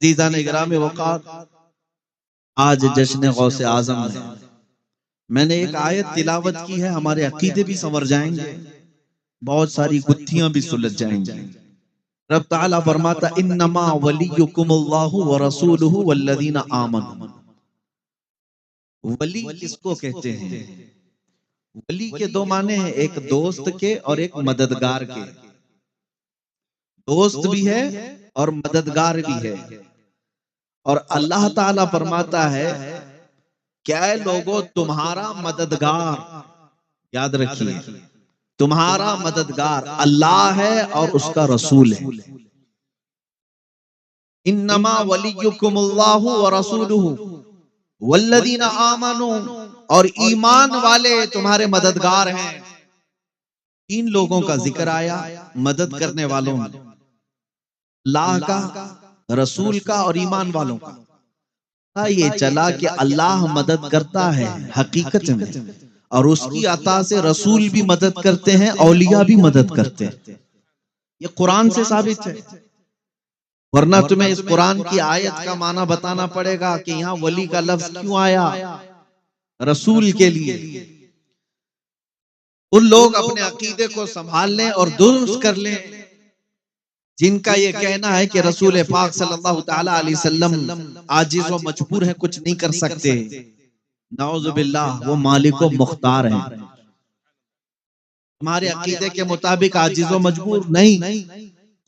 عزیزان گرامی وقار، آج جشن غوث اعظم ہے۔ میں نے ایک آیت تلاوت کی ہے، ہمارے عقیدے بھی سنور جائیں گے، بہت ساری گتھیاں بھی سلجھ جائیں گی۔ رب تعالیٰ فرماتا انما ولیکم اللہ ورسولہ والذین آمنوا۔ ولی کس کو کہتے ہیں؟ ولی کے دو معنی ہیں، ایک دوست کے اور ایک مددگار کے۔ دوست بھی ہے اور مددگار بھی ہے۔ اور اللہ تعالیٰ فرماتا ہے کہ اے لوگو تمہارا مددگار، یاد رکھیے، تمہارا مددگار اللہ ہے اور اس کا رسول ہے۔ انما ولیکم اللہ ورسولہ والذین آمنوا، اور ایمان والے تمہارے مددگار ہیں۔ تین لوگوں کا ذکر آیا مدد کرنے والوں میں، اللہ کا، رسول کا اور ایمان والوں کا۔ یہ چلا کہ اللہ مدد کرتا ہے حقیقت میں، اور اس کی عطا سے رسول بھی مدد کرتے ہیں، اولیاء بھی مدد کرتے ہیں۔ یہ قرآن سے ثابت ہے، ورنہ تمہیں اس قرآن کی آیت کا معنی بتانا پڑے گا کہ یہاں ولی کا لفظ کیوں آیا رسول کے لیے۔ ان لوگ اپنے عقیدے کو سنبھال لیں اور درست کر لیں جن کا یہ کہنا ہے کہ رسول پاک صلی اللہ تعالی علیہ وسلم عاجز و مجبور ہیں، کچھ نہیں کر سکتے۔ نعوذ باللہ، وہ مالک و مختار ہیں۔ ہمارے عقیدے کے مطابق عاجز و مجبور نہیں،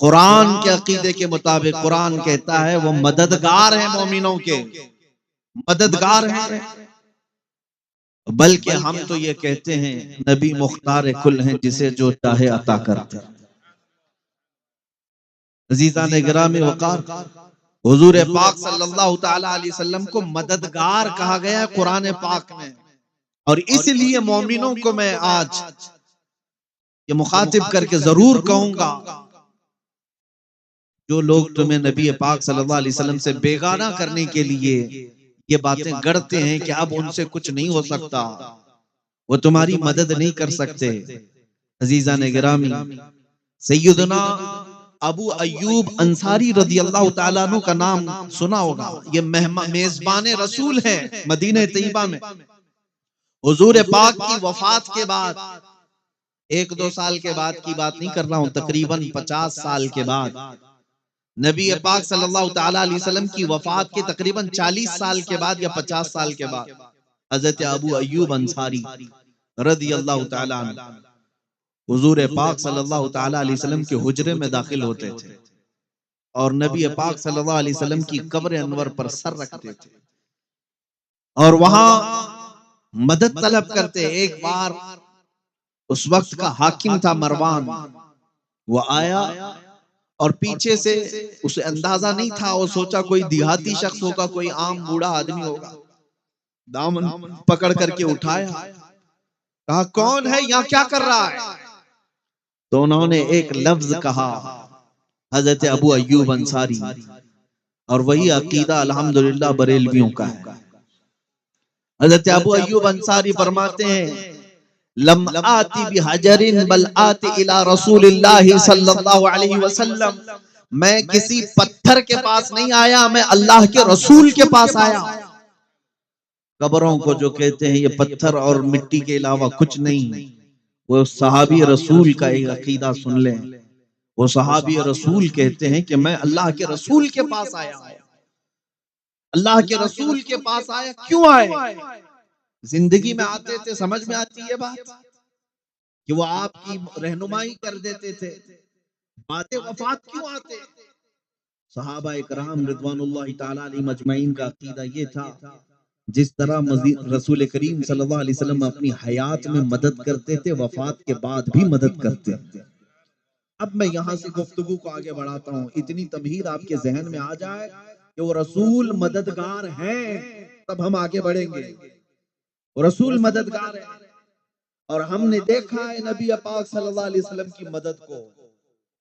قرآن کے عقیدے کے مطابق قرآن کہتا ہے وہ مددگار ہیں، مومنوں کے مددگار ہیں۔ بلکہ ہم تو یہ کہتے ہیں نبی مختار کل ہیں، جسے جو چاہے عطا کرتے۔ عزیزان گرامی وقار، حضور پاک صلی اللہ تعالی علیہ وسلم کو مددگار کہا گیا ہے قرآن پاک میں، اور اس لیے مومنوں کو میں آج یہ مخاطب کر کے ضرور کہوں گا، جو لوگ تمہیں نبی پاک صلی اللہ علیہ وسلم سے بیگانہ کرنے کے لیے یہ باتیں گڑتے ہیں کہ اب ان سے کچھ نہیں ہو سکتا، وہ تمہاری مدد نہیں کر سکتے۔ عزیزان گرامی، سیدنا ابو ایوب انصاری رضی اللہ تعالیٰ عنہ کا نام سنا ہوگا، یہ میزبان رسول ہیں مدینہ طیبہ میں۔ حضور پاک کی وفات کے بعد، ایک دو سال کے بعد کی بات نہیں کر رہا ہوں، تقریباً 50 سال کے بعد، نبی پاک صلی اللہ تعالی علیہ وسلم کی وفات کے تقریباً 40 سال کے بعد یا 50 سال کے بعد، حضرت ابو ایوب انصاری رضی اللہ تعالی عنہ حضور پاک صلی اللہ تعالی علیہ وسلم کے حجرے میں داخل ہوتے تھے اور نبی پاک صلی اللہ علیہ وسلم کی قبر انور پر سر رکھتے تھے اور وہاں مدد طلب کرتے۔ ایک بار اس وقت کا حاکم تھا مروان، وہ آیا اور پیچھے سے اسے اندازہ نہیں تھا، وہ سوچا کوئی دیہاتی شخص ہوگا، کوئی عام بوڑھا آدمی ہوگا، دامن پکڑ کر کے اٹھایا، کہا کون ہے یہاں کیا کر رہا ہے؟ تو انہوں نے ایک لفظ کہا، حضرت ابو ایوب انصاری، اور وہی عقیدہ الحمدللہ بریلویوں کا ہے۔ حضرت ابو ایوب انصاری فرماتے ہیں لم آتی بحجر بل آتی الى رسول اللہ صلی اللہ علیہ وسلم، میں کسی پتھر کے پاس نہیں آیا، میں اللہ کے رسول کے پاس آیا۔ قبروں کو جو کہتے ہیں یہ پتھر اور مٹی کے علاوہ کچھ نہیں، وہ صحابی رسول کا ایک عقیدہ سن لیں، وہ صحابی رسول کہتے ہیں کہ میں اللہ کے رسول کے پاس آیا ہوں۔ اللہ کے رسول کے پاس آیا، کیوں آئے؟ زندگی میں آتے تھے، سمجھ میں آتی ہے بات کہ وہ آپ کی رہنمائی کر دیتے تھے، بعد وفات کیوں آتے؟ صحابہ اکرام رضوان اللہ تعالی علیہم اجمعین کا عقیدہ یہ تھا، جس طرح رسول کریم صلی اللہ علیہ وسلم اپنی حیات میں مدد کرتے تھے، وفات کے بعد بھی مدد کرتے تھے۔ اب میں یہاں سے گفتگو کو آگے بڑھاتا ہوں، اتنی تمہید آپ کے ذہن میں آ جائے کہ وہ رسول مددگار ہیں، تب ہم آگے بڑھیں گے۔ رسول مددگار ہے، اور ہم نے دیکھا ہے نبی پاک صلی اللہ علیہ وسلم کی مدد کو۔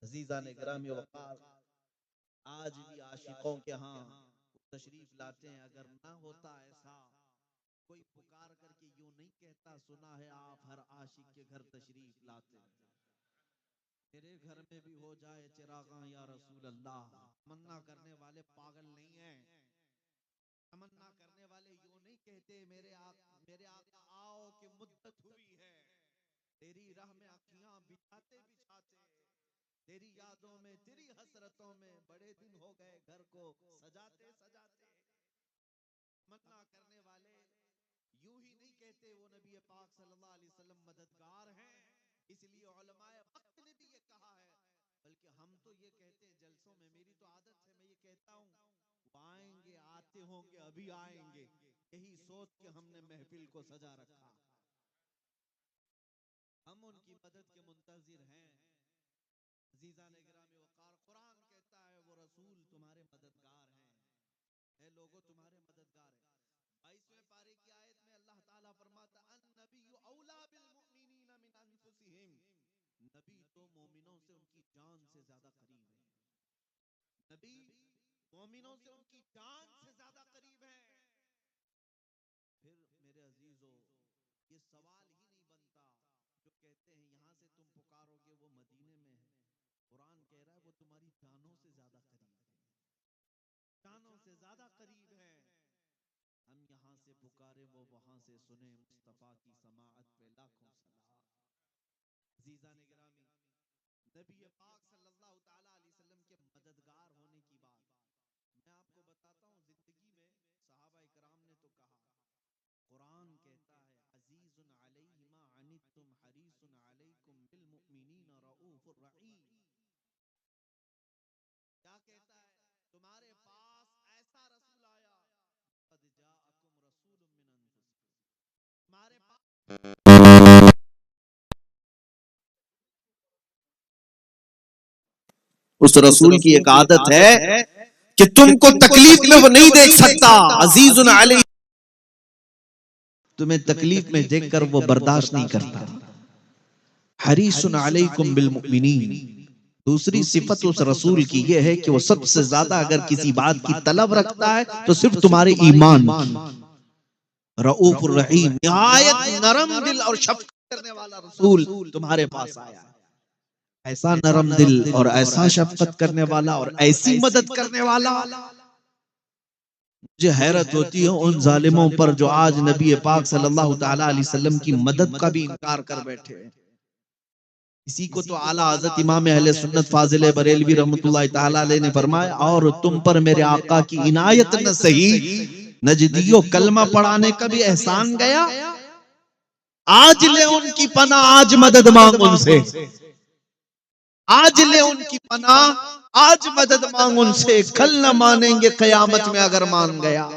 عزیزان گرامی وقار، آج بھی عاشقوں کے ہاں تشریف لاتے ہیں، اگر نہ ہوتا ایسا کوئی پکار کر کے یوں نہیں کہتا سنا ہے آپ ہر عاشق کے گھر تشریف لاتے ہیں، میرے گھر میں بھی ہو جائے چراغاں یا رسول اللہ، تمنا کرنے والے پاگل نہیں کہتے میرے آقا آؤ کہ مدت ہوئی ہے، تیری راہ میں اکھیاں بچھاتے بچھاتے، تیری یادوں میں تیری حسرتوں میں بڑے دن ہو گئے، گھر کو سجاتے سجاتے۔ تمنا کرنے والے یوں ہی نہیں کہتے وہ نبی پاک صلی اللہ علیہ وسلم مددگار ہیں، اس لیے علماء وقت نے بھی یہ کہا ہے، بلکہ ہم تو یہ کہتے ہیں جلسوں میں، میری تو عادت ہے میں یہ کہتا ہوں وہ آئیں گے، آتے ہوں گے، ابھی آئیں گے، یہی سوچ کے ہم نے محفل کو سجا رکھا، ہم ان کی مدد کے منتظر ہیں۔ عزیزان گرامی وقار، قرآن کہتا ہے وہ رسول تمہارے مددگار ہیں، اے لوگوں تمہارے مددگار ہیں۔ 22ویں پارے کی آیت میں اللہ تعالیٰ فرماتا النبی اولا بالمؤمنین من انفسہم، نبی تو مومنوں سے ان کی جان سے زیادہ قریب ہے، نبی مومنوں سے ان کی جان سے زیادہ قریب ہے۔ پھر میرے عزیزو یہ سوال ہی نہیں بنتا جو کہتے ہیں یہاں سے تم پکارو گے وہ مدینے میں ہے، قرآن کہہ رہا ہے وہ تمہاری جانوں سے زیادہ قریب ہے، جانوں سے زیادہ قریب ہے۔ ہم یہاں سے پکارے وہ وہاں سے سنے، مصطفیٰ کی سماعت پہ لاکھوں سلام۔ عزیزان گرامی، نبی پاک صلی اللہ تعالی علیہ وسلم کے مددگار ہونے کی بات میں آپ کو بتاتا ہوں، زندگی میں صحابہ کرام نے تو کہا، قرآن کہتا ہے عزیز علیہ ما عنتم حریص علیکم بالمؤمنین رؤوف الرحیم، کیا کہتا ہے؟ تمہارے پاس ایسا رسول آیا، قد جاءکم رسول من انفسکم، تمہارے پاس اس رسول کی ایک عادت ہے کہ تم کو تکلیف میں وہ نہیں دیکھ سکتا، عزیز علیہ، تمہیں تکلیف میں دیکھ کر وہ برداشت نہیں کرتا، حریص علیکم بالمؤمنین۔ دوسری صفت اس رسول کی یہ ہے کہ وہ سب سے زیادہ اگر کسی بات کی طلب رکھتا ہے تو صرف تمہارے ایمان کی۔ رؤوف الرحیم، نہایت نرم دل اور شفقت کرنے والا رسول تمہارے پاس آیا ہے، ایسا نرم دل اور ایسا شفقت کرنے والا اور ایسی مدد کرنے والا۔ مجھے حیرت ہوتی ہے ان ظالموں پر جو آج نبی پاک صلی اللہ تعالی علیہ وسلم کی مدد کا بھی انکار کر بیٹھے ہیں۔ اسی کو تو اعلیٰ حضرت امام اہل سنت فاضل بریلوی رحمۃ اللہ تعالی علیہ نے فرمایا، اور تم پر میرے آقا کی عنایت نہ سہی، نجدیوں کلمہ پڑھانے کا بھی احسان گیا، آج لے ان کی پناہ، آج مدد مانگ ان سے، آج لے ان کی پناہ، آج مدد مانگ ان سے، کل نہ مانیں گے قیامت میں اگر مان گیا۔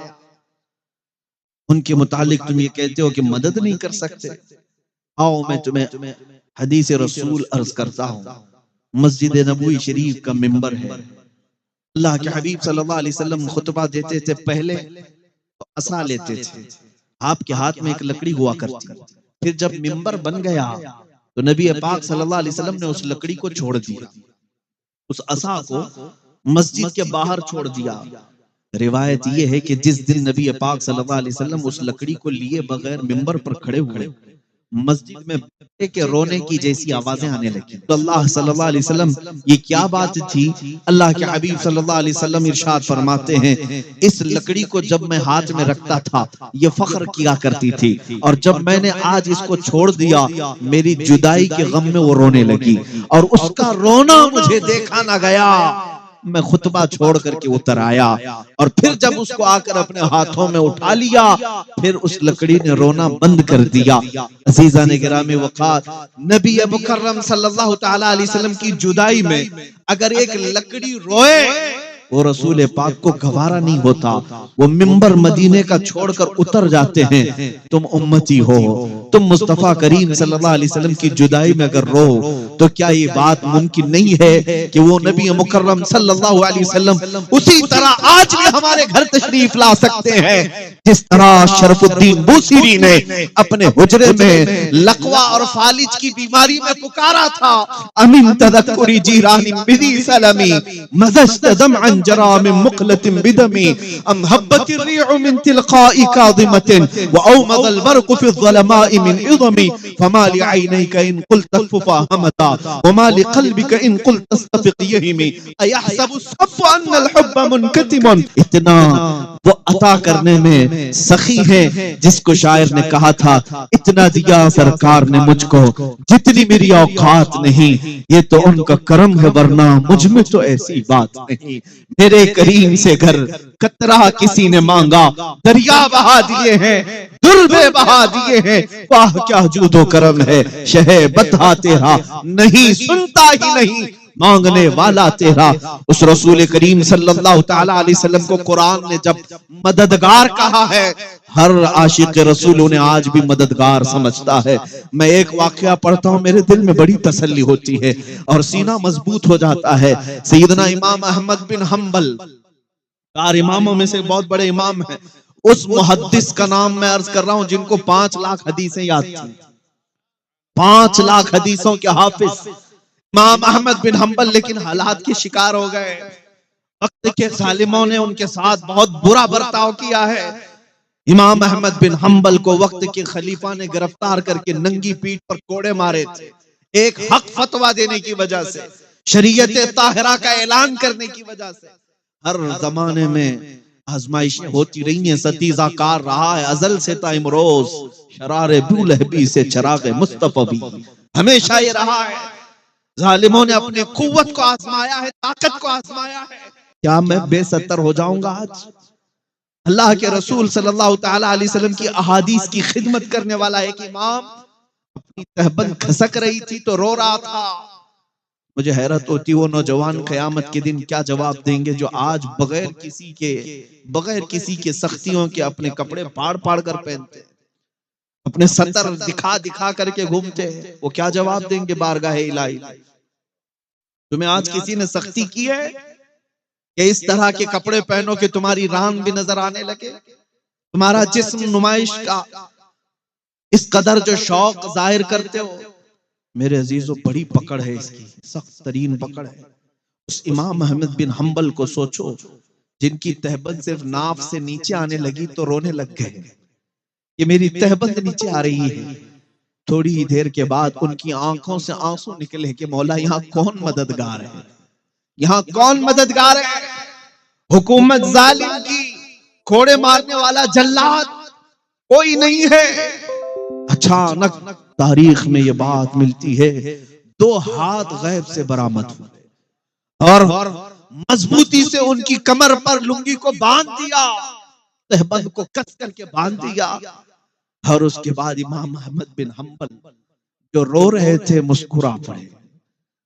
ان کے متعلق تم یہ کہتے ہو کہ مدد نہیں کر سکتے، آؤ میں تمہیں حدیث رسول عرض کرتا ہوں۔ مسجد نبوی شریف کا ممبر ہے، اللہ کے حبیب صلی اللہ علیہ وسلم خطبہ دیتے تھے، پہلے عصا لیتے تھے، آپ کے ہاتھ میں ایک لکڑی ہوا کرتی، پھر جب ممبر بن گیا تو نبی پاک صلی اللہ علیہ وسلم نے اس لکڑی کو چھوڑ دیا، اس عصا کو مسجد کے باہر چھوڑ دیا۔ روایت یہ ہے کہ جس دن نبی پاک صلی اللہ علیہ وسلم اس لکڑی کو لیے بغیر ممبر پر کھڑے ہوئے، مسجد میں بچے کے رونے کی جیسی آوازیں آنے لگی۔ اللہ صلی اللہ علیہ وسلم یہ کیا بات تھی؟ اللہ کے حبیب صلی اللہ علیہ وسلم ارشاد فرماتے ہیں، اس لکڑی کو جب میں ہاتھ میں رکھتا تھا یہ فخر کیا کرتی تھی، اور جب میں نے آج اس کو چھوڑ دیا میری جدائی کے غم میں وہ رونے لگی، اور اس کا رونا مجھے دیکھا نہ گیا، میں خطبہ چھوڑ کر کے اتر آیا، اور پھر جب اس کو آ کر اپنے ہاتھوں میں اٹھا لیا پھر اس لکڑی نے رونا بند کر دیا۔ عزیزان گرامی وقار، نبی مکرم صلی اللہ تعالی علیہ وسلم کی جدائی میں اگر ایک لکڑی روئے وہ رسول پاک کو گوارا نہیں ہوتا، وہ ممبر مدینے کا چھوڑ کر اتر جاتے ہیں۔ تم امتی ہو، تم مصطفیٰ کریم صلی اللہ علیہ وسلم کی جدائی میں اگر رو تو کیا یہ بات ممکن نہیں ہے کہ وہ نبی مکرم صلی اللہ علیہ وسلم اسی طرح آج بھی ہمارے گھر تشریف لا سکتے ہیں، جس طرح شرف الدین بوسیری نے اپنے حجرے میں لقوہ اور فالج کی بیماری میں پکارا تھا، امین تذکری جیرانی بدی سلمی مزشت دمعا جرى من مقلة بدمي أم هبت الريح من تلقاء كاظمة وأومض البرق في الظلماء من عظمي فما لعينيك إن قلت اكففا همتا وما لقلبك إن قلت استفق يهمي أيحسب الصف أن الحب منكتم، اتنا وہ عطا کرنے میں سخی ہیں، جس کو شاعر نے کہا تھا اتنا دیا سرکار نے مجھ کو جتنی میری اوقات نہیں، یہ تو ان کا کرم ہے ورنہ مجھ میں تو ایسی بات نہیں۔ میرے کریم سے گھر قطرہ کسی نے مانگا، دریا بہا دیے ہیں، دربے بہا دیے ہیں، واہ کیا جود و کرم ہے شہ بطحہ تیرا، نہیں سنتا ہی نہیں مانگنے والا تیرا۔ اس رسول کریم صلی اللہ تعالی علیہ وسلم کو قرآن نے جب مددگار کہا ہے، ہر عاشق رسول انہیں آج بھی مددگار سمجھتا ہے۔ میں ایک واقعہ پڑھتا ہوں، میرے دل میں بڑی تسلی ہوتی ہے اور سینہ مضبوط ہو جاتا ہے۔ سیدنا امام احمد بن حنبل چار اماموں میں سے بہت بڑے امام ہیں، اس محدث کا نام میں عرض کر رہا ہوں جن کو 5 لاکھ حدیثیں یاد تھیں، 5 لاکھ حدیثوں کے حافظ امام احمد بن حنبل، لیکن حالات کے شکار ہو گئے۔ وقت کے ظالموں نے ان کے ساتھ بہت برا برتاؤ کیا ہے۔ امام احمد بن حنبل کو وقت کے خلیفہ نے گرفتار کر کے ننگی پیٹھ پر کوڑے مارے تھے، ایک حق فتویٰ دینے کی وجہ سے، شریعت طاہرہ کا اعلان کرنے کی وجہ سے۔ ہر زمانے میں آزمائشیں ہوتی رہی ہیں، ستیزہ کار رہا ہے ازل سے تا امروز، شرار بولہبی سے چراغ مصطفی بھی، ہمیشہ یہ رہا ہے۔ ظالموں نے اپنے قوت کو آزمایا ہے، طاقت کو آزمایا ہے۔ کیا میں بے ستر ہو جاؤں گا آج؟ اللہ کے رسول صلی اللہ تعالی علیہ وسلم کی احادیث کی خدمت کرنے والا ایک امام اپنی تہبند کھسک رہی تھی تو رو رہا تھا۔ مجھے حیرت ہوتی وہ نوجوان قیامت کے دن کیا جواب دیں گے جو آج بغیر کسی کے سختیوں کے اپنے کپڑے پاڑ پاڑ کر پہنتے، اپنے ستر دکھا دکھا کر کے گھومتے ہیں۔ وہ کیا جواب دیں گے بارگاہ الہی؟ تمہیں آج کسی نے سختی کی ہے کہ اس طرح کے کپڑے پہنو کہ تمہاری ران بھی نظر آنے لگے، تمہارا جسم نمائش کا اس قدر جو شوق ظاہر کرتے ہو؟ میرے عزیزو بڑی پکڑ ہے، اس کی سخت ترین پکڑ ہے۔ اس امام احمد بن حنبل کو سوچو جن کی تہبند صرف ناف سے نیچے آنے لگی تو رونے لگ گئے، یہ میری تہبند نیچے آ رہی ہے۔ تھوڑی ہی دیر کے بعد ان کی آنکھوں سے آنسو نکلے کہ مولا یہاں کون مددگار ہے، یہاں کون مددگار ہے؟ حکومت ظالم کی، کوڑے مارنے والا جلاد کوئی نہیں ہے۔ اچانک تاریخ میں یہ بات ملتی ہے، 2 ہاتھ غیب سے برآمد ہوئے اور مضبوطی سے ان کی کمر پر لنگی کو باندھ دیا، تہبند کو کس کر کے باندھ دیا، اور اس کے بعد امام احمد بن حنبل جو رو رہے تھے مسکرا پڑے،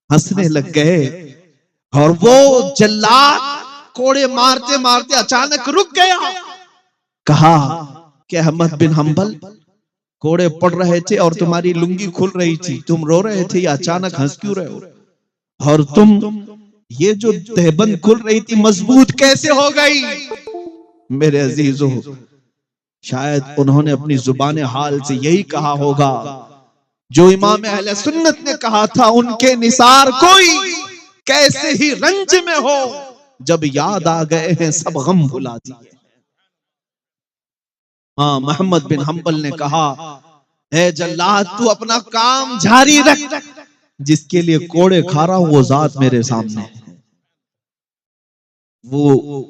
ہنسنے لگ گئے، اور وہ جلاد کوڑے مارتے مارتے اچانک رک گیا۔ کہا کہ احمد بن حنبل کوڑے پڑ رہے تھے اور تمہاری لنگی کھل رہی تھی، تم رو رہے تھے، یا اچانک ہنس کیوں رہے ہو؟ اور تم یہ جو تہبند کھل رہی تھی مضبوط کیسے ہو گئی؟ میرے عزیزو شاید انہوں نے اپنی زبان حال سے یہی کہا ہوگا جو امام اہل سنت نے کہا تھا، ان کے نثار کوئی کیسے ہی رنج میں ہو، جب یاد آ گئے ہیں سب غم بھلا دیے۔ ہاں محمد بن حنبل نے کہا اے جلاد تو اپنا کام جاری رکھ، جس کے لیے کوڑے کھا رہا ہوں وہ ذات میرے سامنے ہے، وہ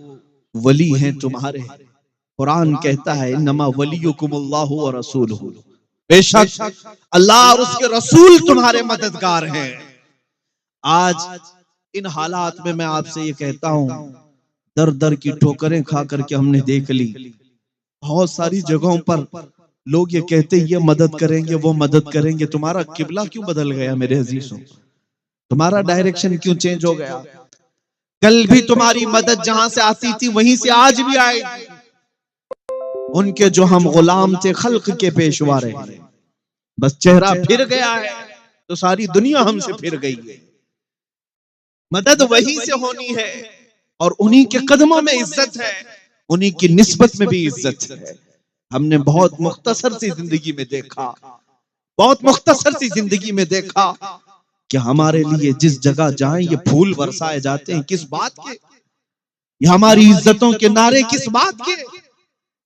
ولی ہیں تمہارے۔ قرآن کہتا ہے انما ولیکم اللہ ورسولہ، بے شک اللہ اور اس کے رسول تمہارے مددگار ہیں۔ آج ان حالات میں آپ سے یہ کہتا ہوں، در در کی ٹھوکریں کھا کر کے ہم نے دیکھ لی، بہت ساری جگہوں پر لوگ یہ کہتے یہ مدد کریں گے وہ مدد کریں گے، تمہارا قبلہ کیوں بدل گیا میرے عزیزوں؟ تمہارا ڈائریکشن کیوں چینج ہو گیا؟ کل بھی تمہاری مدد جہاں سے آتی تھی وہیں سے آج بھی آئے گی۔ ان کے جو ہم غلام تھے خلق کے پیشوا رہے، بس چہرہ پھر گیا ہے تو ساری دنیا ہم سے پھر گئی ہے۔ مدد وہیں سے ہونی ہے اور انہی کے قدموں میں عزت ہے، انہی کی نسبت میں بھی عزت ہے۔ ہم نے بہت مختصر سی زندگی میں دیکھا، بہت مختصر سی زندگی میں دیکھا کہ ہمارے لیے جس جگہ جائیں یہ پھول برسائے جاتے ہیں، کس بات کے؟ یہ ہماری عزتوں کے نعرے کس بات کے؟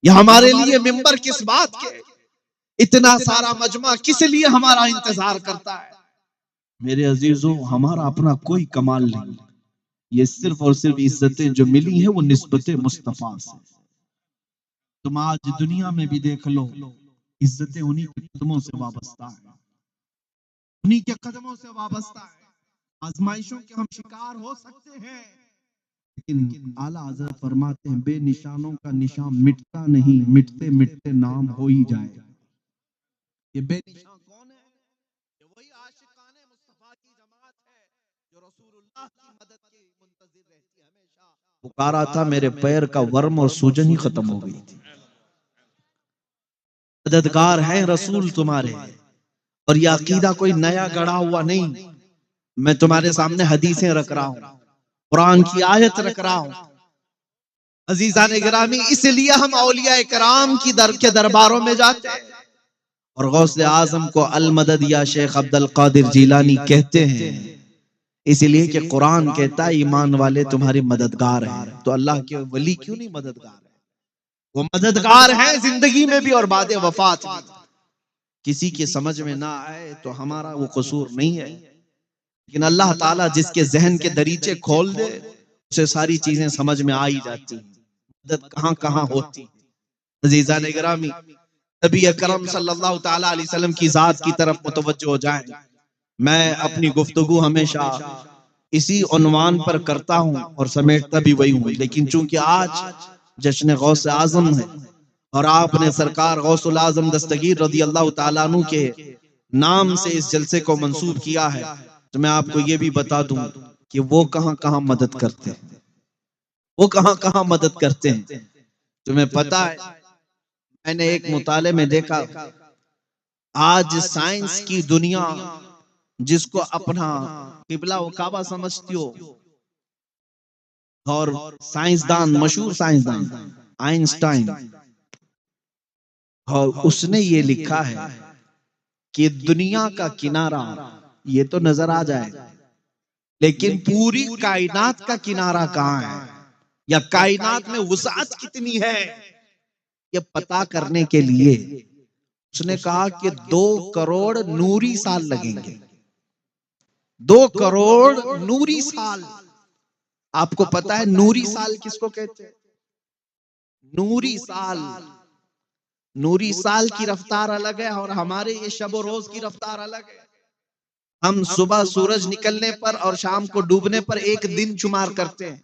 یہ ہمارے لیے ممبر کس بات کے؟ اتنا سارا مجمع کس لیے ہمارا انتظار کرتا ہے؟ میرے عزیزوں ہمارا اپنا کوئی کمال نہیں، یہ صرف اور صرف عزتیں جو ملی ہیں وہ نسبت مصطفیٰ سے۔ تم آج دنیا میں بھی دیکھ لو، عزتیں انہی کے قدموں سے وابستہ ہیں، انہی کے قدموں سے وابستہ ہے۔ آزمائشوں کے ہم شکار ہو سکتے ہیں، لیکن اعلیٰ حضرت فرماتے ہیں بے نشانوں کا نشان مٹتا نہیں، مٹتے مٹتے نام ہو ہی جائے۔ یہ بے نشان کون ہے؟ یہ وہی عاشقان مصطفیٰ کی جماعت ہے جو رسول اللہ کی مدد کی منتظر رہتی ہے، ہمیشہ پکارا تھا میرے پیر کا ورم اور سوجن ہی ختم ہو گئی تھی۔ مددگار ہیں رسول تمہارے، اور یہ عقیدہ کوئی نیا گڑھا ہوا نہیں، میں تمہارے سامنے حدیثیں رکھ رہا ہوں، قرآن کی آیت رکھ رہا ہوں۔ عزیزان گرامی، اس لیے ہم اولیاء کرام کی کے درباروں میں جاتے ہیں اور غوث اعظم کو المدد یا شیخ عبد القادر جیلانی کہتے ہیں، اس لیے کہ قرآن کہتا ہے ایمان والے تمہاری مددگار ہیں، تو اللہ کے ولی کیوں نہیں مددگار ہیں؟ وہ مددگار ہیں زندگی میں بھی اور بعد وفات بھی۔ کسی کی سمجھ میں نہ آئے تو ہمارا وہ قصور نہیں ہے، لیکن اللہ تعالیٰ جس کے ذہن کے دریچے کھول دے اسے ساری چیزیں سمجھ میں آ ہی جاتی ہیں، مدد کہاں کہاں ہوتی۔ عزیزان گرامی، نبی اکرم صلی اللہ تعالیٰ علیہ وسلم کی ذات کی طرف متوجہ ہو جائیں۔ میں اپنی گفتگو ہمیشہ اسی عنوان پر کرتا ہوں اور سمیٹتا بھی وہی ہوں، لیکن چونکہ آج جشن غوث اعظم ہے اور آپ نے سرکار غوث الاعظم دستگیر رضی اللہ تعالیٰ عنہ کے نام سے اس جلسے کو منسوب کیا ہے، تو میں آپ کو یہ بھی بتا دوں کہ وہ کہاں کہاں مدد کرتے ہیں، وہ کہاں کہاں مدد کرتے ہیں۔ تمہیں پتا ہے، میں نے ایک مطالعے میں دیکھا، آج سائنس کی دنیا جس کو اپنا قبلہ و کعبہ سمجھتی ہو، اور سائنسدان، مشہور سائنسدان آئنسٹائن، اور اس نے یہ لکھا ہے کہ دنیا کا کنارہ یہ تو نظر آ جائے، لیکن پوری کائنات کا کنارہ کہاں ہے یا کائنات میں وسعت کتنی ہے، یہ پتا کرنے کے لیے اس نے کہا کہ 2 کروڑ نوری سال لگیں گے۔ 2 کروڑ نوری سال۔ آپ کو پتا ہے نوری سال کس کو کہتے ہیں؟ نوری سال، نوری سال کی رفتار الگ ہے اور ہمارے یہ شب و روز کی رفتار الگ ہے۔ ہم صبح سورج نکلنے پر اور شام کو ڈوبنے پر ایک دن شمار کرتے ہیں،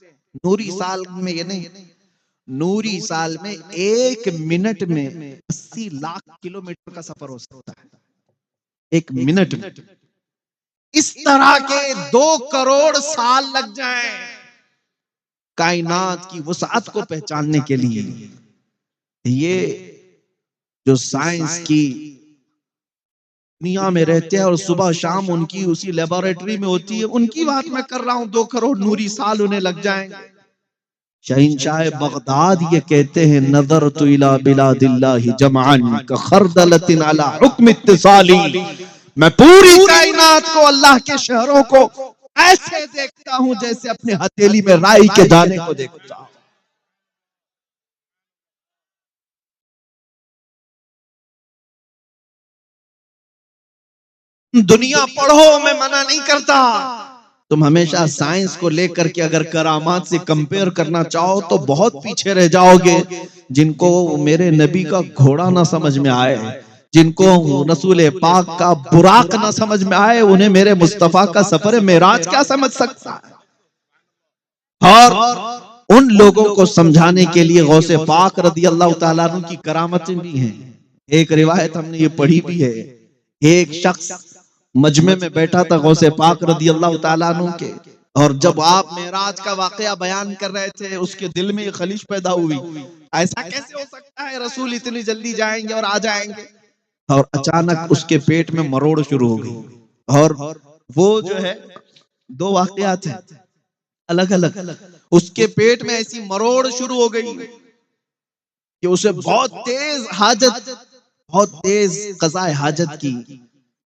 نوری سال میں یہ نہیں، نوری سال میں 1 منٹ میں 80 لاکھ کلومیٹر کا سفر ہو سکتا ہے، 1 منٹ میں۔ اس طرح کے 2 کروڑ سال لگ جائیں کائنات کی وسعت کو پہچاننے کے لیے۔ یہ جو سائنس کی دنیا میں رہتے ہیں اور صبح شام ان کی اسی لیبارٹری میں ہوتی ہے، ان کی بات میں کر رہا ہوں، 2 کروڑ نوری سال انہیں لگ جائیں گے۔ شہنشاہ بغداد یہ کہتے ہیں نظرت الی بلاد اللہ جمعا کخردلۃ علی حکم اتصالی، میں پوری کائنات کو، اللہ کے شہروں کو ایسے دیکھتا ہوں جیسے اپنے ہتھیلی میں رائی کے دانے کو دیکھتا ہوں۔ دنیا پڑھو، میں منع نہیں کرتا، تم ہمیشہ سائنس کو لے کر کے اگر کرامات سے کمپیئر کرنا چاہو تو بہت پیچھے رہ جاؤ گے۔ جن کو میرے نبی کا گھوڑا نہ سمجھ میں آئے، جن کو رسول پاک کا براق نہ سمجھ میں آئے، انہیں میرے مصطفیٰ کا سفر معراج کیا سمجھ سکتا ہے؟ اور ان لوگوں کو سمجھانے کے لیے غوث پاک رضی اللہ تعالیٰ عنہ کی کرامتیں بھی ہیں۔ ایک روایت ہم نے یہ پڑھی بھی ہے، ایک شخص مجمع میں بیٹھا تھا غوث پاک رضی اللہ تعالیٰ عنہ کے، اور جب آپ معراج کا واقعہ بیان کر رہے تھے اس کے دل میں یہ خلیش پیدا ہوئی، ایسا کیسے ہو سکتا ہے رسول اتنی جلدی جائیں گے اور آ جائیں گے؟ اور اچانک اس کے پیٹ میں مروڑ شروع ہو گئی، اور وہ جو ہے 2 واقعات ہیں الگ الگ، اس کے پیٹ میں ایسی مروڑ شروع ہو گئی کہ اسے بہت تیز حاجت، بہت تیز قضاء حاجت کی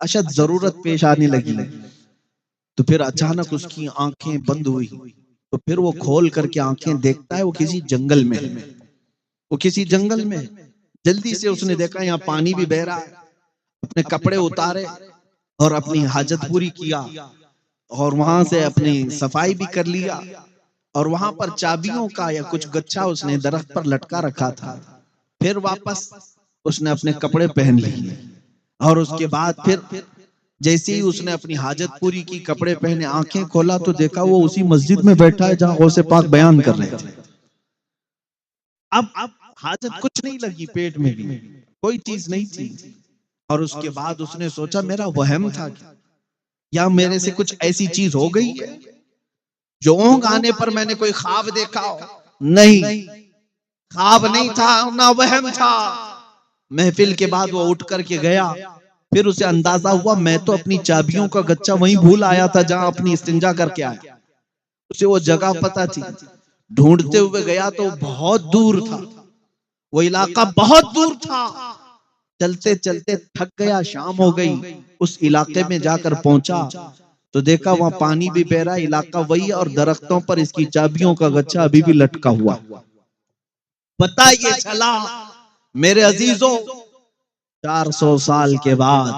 اشد ضرورت پیش آنے لگی، تو پھر اچانک اس کی آنکھیں بند ہوئی، تو پھر وہ کھول کر کے آنکھیں دیکھتا ہے وہ کسی جنگل میں، وہ کسی جنگل میں، جلدی سے اس نے دیکھا یہاں پانی بھی بہ رہا ہے، اپنے کپڑے اتارے اور اپنی حاجت پوری کیا، اور وہاں سے اپنی صفائی بھی کر لیا، اور وہاں پر چابیوں کا یا کچھ گچھا اس نے درخت پر لٹکا رکھا تھا، پھر واپس اس نے اپنے کپڑے پہن لیے اور اس کے بعد پھر جیسے ہی اس نے اپنی حاجت پوری کی، کپڑے پہنے، آنکھیں کھولا تو دیکھا وہ اسی مسجد میں بیٹھا ہے جہاں غوث پاک بیان کر رہے تھے۔ اب حاجت کچھ نہیں لگی، پیٹ میں بھی کوئی چیز نہیں تھی، اور اس کے بعد اس نے سوچا میرا وہم تھا یا میرے سے کچھ ایسی چیز ہو گئی ہے جو اونگ آنے پر میں نے کوئی خواب دیکھا ہو؟ نہیں، خواب نہیں تھا نہ وہم تھا۔ محفل کے بعد وہ اٹھ کر کے گیا، پھر اسے اندازہ ہوا میں تو اپنی چابیوں کا گچھا وہیں بھول آیا تھا جہاں اپنی استنجا کر کے آیا۔ اسے وہ جگہ پتا تھی، ڈھونڈتے ہوئے گیا تو بہت دور تھا، وہ علاقہ بہت دور تھا۔ چلتے چلتے تھک گیا، شام ہو گئی، اس علاقے میں جا کر پہنچا تو دیکھا وہاں پانی بھی بہ رہا، علاقہ وہی، اور درختوں پر اس کی چابیوں کا گچھا ابھی بھی لٹکا ہوا۔ پتہ یہ چلا میرے عزیزوں، 400 سال کے بعد